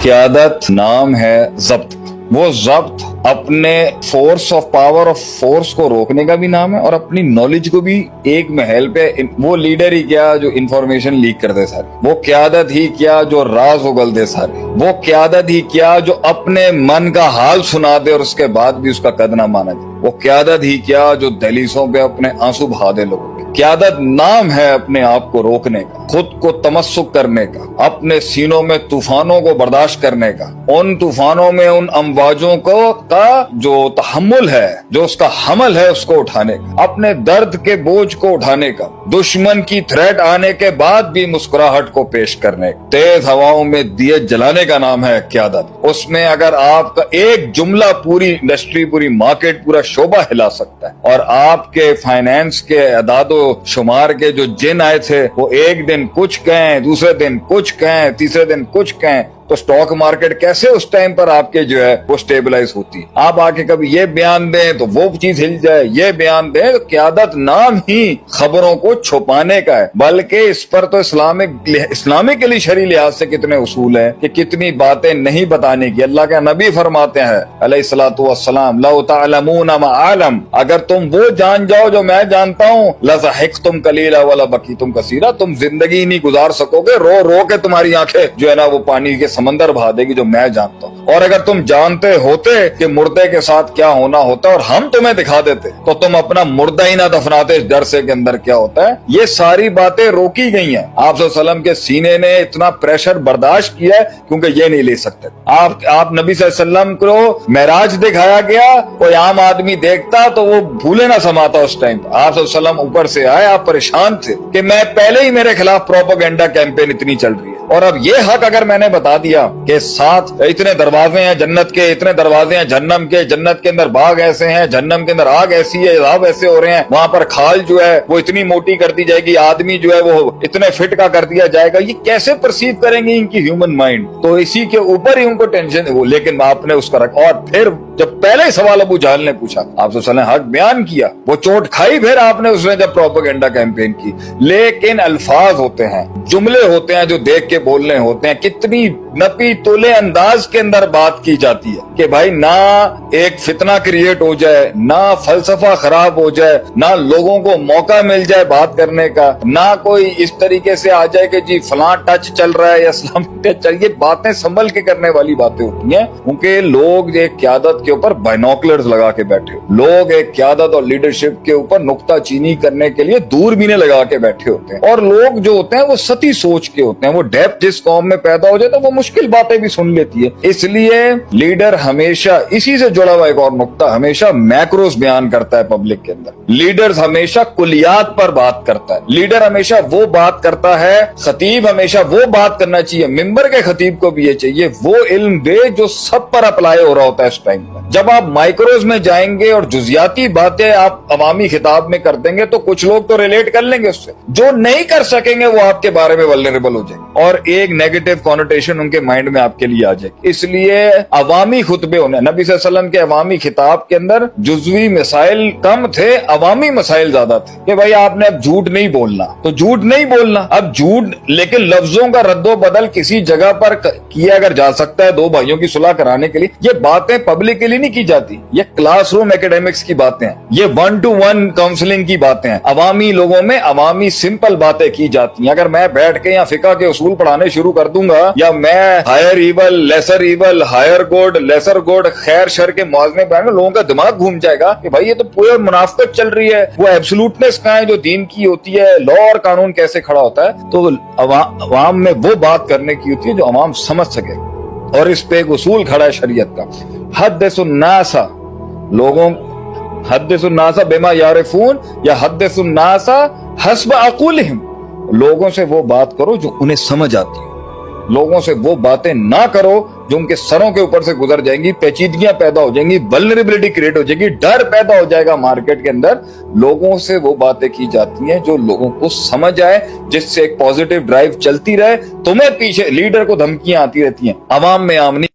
قیادت نام ہے ضبط. وہ ضبط اپنے force of power of force کو روکنے کا بھی نام ہے اور اپنی نالج کو بھی ایک محل پہ. وہ لیڈر ہی کیا جو انفارمیشن لیک کر دے سارے, وہ قیادت ہی کیا جو راز اگل دے سارے, وہ قیادت ہی کیا جو اپنے من کا حال سنا دے اور اس کے بعد بھی اس کا قد نہ مانا جائے, وہ قیادت ہی کیا جو دہلیزوں پہ اپنے آنسو بہا دے لوگوں کے. قیادت نام ہے اپنے آپ کو روکنے کا, خود کو تمسک کرنے کا, اپنے سینوں میں طوفانوں کو برداشت کرنے کا, ان طوفانوں میں ان امواجوں کا جو تحمل ہے, جو اس کا حمل ہے, اس کو اٹھانے کا, اپنے درد کے بوجھ کو اٹھانے کا, دشمن کی تھریٹ آنے کے بعد بھی مسکراہٹ کو پیش کرنے کا. تیز ہواؤں میں دیے جلانے کا نام ہے قیادت. اس میں اگر آپ کا ایک جملہ پوری انڈسٹری, پوری مارکیٹ, پورا شعبہ ہلا سکتا ہے, اور آپ کے فائنینس کے اعداد و شمار کے جو جن آئے تھے وہ ایک دن کچھ کہیں, دوسرے دن کچھ کہیں, تیسرے دن کچھ کہیں, تو سٹاک مارکیٹ کیسے اس ٹائم پر آپ کے جو ہے وہ سٹیبلائز ہوتی ہے. آپ آ کے کبھی یہ بیان دیں تو وہ چیز ہل جائے, یہ بیان دیں تو قیادت نام ہی خبروں کو چھپانے کا ہے. بلکہ اس پر تو اسلامکلی شرعی لحاظ سے کتنے اصول ہیں کہ کتنی باتیں نہیں بتانے کی. اللہ کے نبی فرماتے ہیں علیہ الصلوۃ والسلام, لو تعلمون ما اعلم, اگر تم وہ جان جاؤ جو میں جانتا ہوں, لضحکتم قلیلا ولبکیتم کثیرا, تم زندگی نہیں گزار سکو گے, رو رو کے تمہاری آنکھیں جو ہے نا وہ پانی کے سمندر بہا دے گی جو میں جانتا ہوں. اور اگر تم جانتے ہوتے کہ مردے کے ساتھ کیا ہونا ہوتا ہے اور ہم تمہیں دکھا دیتے تو تم اپنا مردہ ہی نہ دفناتے اس ڈر سے کے اندر کیا ہوتا ہے. یہ ساری باتیں روکی گئی ہیں. آپ صلی اللہ علیہ وسلم کے سینے نے اتنا پریشر برداشت کیا ہے کیونکہ یہ نہیں لے سکتے. آپ نبی صلی اللہ علیہ وسلم کو معراج دکھایا گیا, کوئی عام آدمی دیکھتا تو وہ بھولے نہ سماتا. اس ٹائم آپ صلی اللہ علیہ وسلم اوپر سے آئے, آپ پریشان تھے کہ میں پہلے ہی میرے خلاف پروپیگنڈا کیمپین اتنی چل رہی ہے, اور اب یہ حق اگر میں نے بتا دیا کہ ساتھ اتنے دروازے ہیں جنت کے, اتنے دروازے ہیں جہنم کے, جنت کے اندر باغ ایسے ہیں, جہنم کے اندر آگ ایسی ہے, عذاب ایسے ہو رہے ہیں, وہاں پر کھال جو ہے وہ اتنی موٹی کر دی جائے گی, آدمی جو ہے وہ اتنے فٹ کا کر دیا جائے گا, یہ کیسے پرسیو کریں گے ان کی ہیومن مائنڈ. تو اسی کے اوپر ہی ان کو ٹینشن ہے. لیکن آپ نے اس کا رکھا, اور پھر جب پہلے سوال ابو جہل نے پوچھا, آپ صلی اللہ علیہ وسلم نے حق بیان کیا, وہ چوٹ کھائی, پھر آپ نے اس نے جب پروپیگنڈا کیمپین کی. لیکن الفاظ ہوتے ہیں, جملے ہوتے ہیں جو دیکھ کے بولنے ہوتے ہیں, کتنی نپی تولے انداز کے اندر بات کی جاتی ہے کہ بھائی نہ ایک فتنہ کریٹ ہو جائے, نہ فلسفہ خراب ہو جائے, نہ لوگوں کو موقع مل جائے بات کرنے کا, نہ کوئی اس طریقے سے آ جائے کہ جی فلاں ٹچ چل رہا ہے یا اسلامک ٹچ چل. یہ باتیں سنبھل کے کرنے والی باتیں ہوتی ہیں, کیونکہ لوگ ایک قیادت کے اوپر بائنوکلرز لگا کے بیٹھے, لوگ ایک قیادت اور لیڈرشپ کے اوپر نقطہ چینی کرنے کے لیے دوربینیں لگا کے بیٹھے ہوتے ہیں. اور لوگ جو ہوتے ہیں وہ سطحی سوچ کے ہوتے ہیں, وہ ڈیپتھ جس قوم میں پیدا ہو جائے تو وہ مشکل باتیں بھی سن لیتی ہے. اس لیے لیڈر ہمیشہ اسی سے جڑا ہوا ایک اور نقطہ, ہمیشہ میکروز بیان کرتا ہے پبلک کے اندر. لیڈر ہمیشہ کلیات پر بات کرتا ہے, لیڈر ہمیشہ وہ بات کرتا ہے, خطیب ہمیشہ وہ بات کرنا چاہیے, ممبر کے خطیب کو بھی یہ چاہیے وہ علم دے جو سب پر اپلائی ہو رہا ہوتا ہے اس ٹائم پر. جب آپ مائکروز میں جائیں گے اور جزیاتی باتیں آپ عوامی خطاب میں کر دیں گے تو کچھ لوگ تو ریلیٹ کر لیں گے اس سے, جو نہیں کر سکیں گے وہ آپ کے بارے میں ولنریبل ہو جائیں گے اور ایک نیگیٹو کونوٹیشن ان کے مائنڈ میں آپ کے لیے آ جائے گی. اس لیے عوامی خطبے ہونے, نبی صلی اللہ علیہ وسلم کے عوامی خطاب کے اندر جزوی مسائل کم تھے, عوامی مسائل زیادہ تھے کہ بھائی آپ نے اب جھوٹ نہیں بولنا تو جھوٹ نہیں بولنا, اب جھوٹ, لیکن لفظوں کا رد و بدل کسی جگہ پر کیا اگر جا سکتا ہے دو بھائیوں کی صلح کرانے کے لیے. یہ باتیں پبلک کے لیے نہیں کی جاتی, یہ کلاس روم ایکیڈیمکس کی باتیں ہیں, یہ 1-to-1 کاؤنسلنگ کی باتیں ہیں, عوامی لوگوں میں عوامی سمپل باتیں کی جاتی ہیں. اگر میں بیٹھ کے یا فقہ کے اصول پڑھانے شروع کر دوں گا, یا میں higher evil, lesser evil, higher good, lesser good, خیر شر کے موازنے بیان, لوگوں کا دماغ گھوم جائے گا کہ بھائی یہ تو پورے منافقت چل رہی ہے, وہ ایبسولوٹنس کہاں ہے جو دین کی ہوتی ہے, لا اور قانون کیسے کھڑا ہوتا ہے. تو عوام میں وہ بات کرنے کی ہوتی ہے جو عوام سمجھ سکے, اور اس پہ ایک اصول کھڑا ہے شریعت کا, حدث الناس, لوگوں حدث الناس بما یعرفون یا حدث الناس حسب عقولہم, لوگوں سے وہ بات کرو جو انہیں سمجھ آتی ہے, لوگوں سے وہ باتیں نہ کرو جو ان کے سروں کے اوپر سے گزر جائیں گی, پیچیدگیاں پیدا ہو جائیں گی, ولنریبلٹی کریٹ ہو جائے گی, ڈر پیدا ہو جائے گا مارکیٹ کے اندر. لوگوں سے وہ باتیں کی جاتی ہیں جو لوگوں کو سمجھ آئے, جس سے ایک پازیٹیو ڈرائیو چلتی رہے. تمہیں پیچھے لیڈر کو دھمکیاں آتی رہتی ہیں, عوام میں عام نہیں.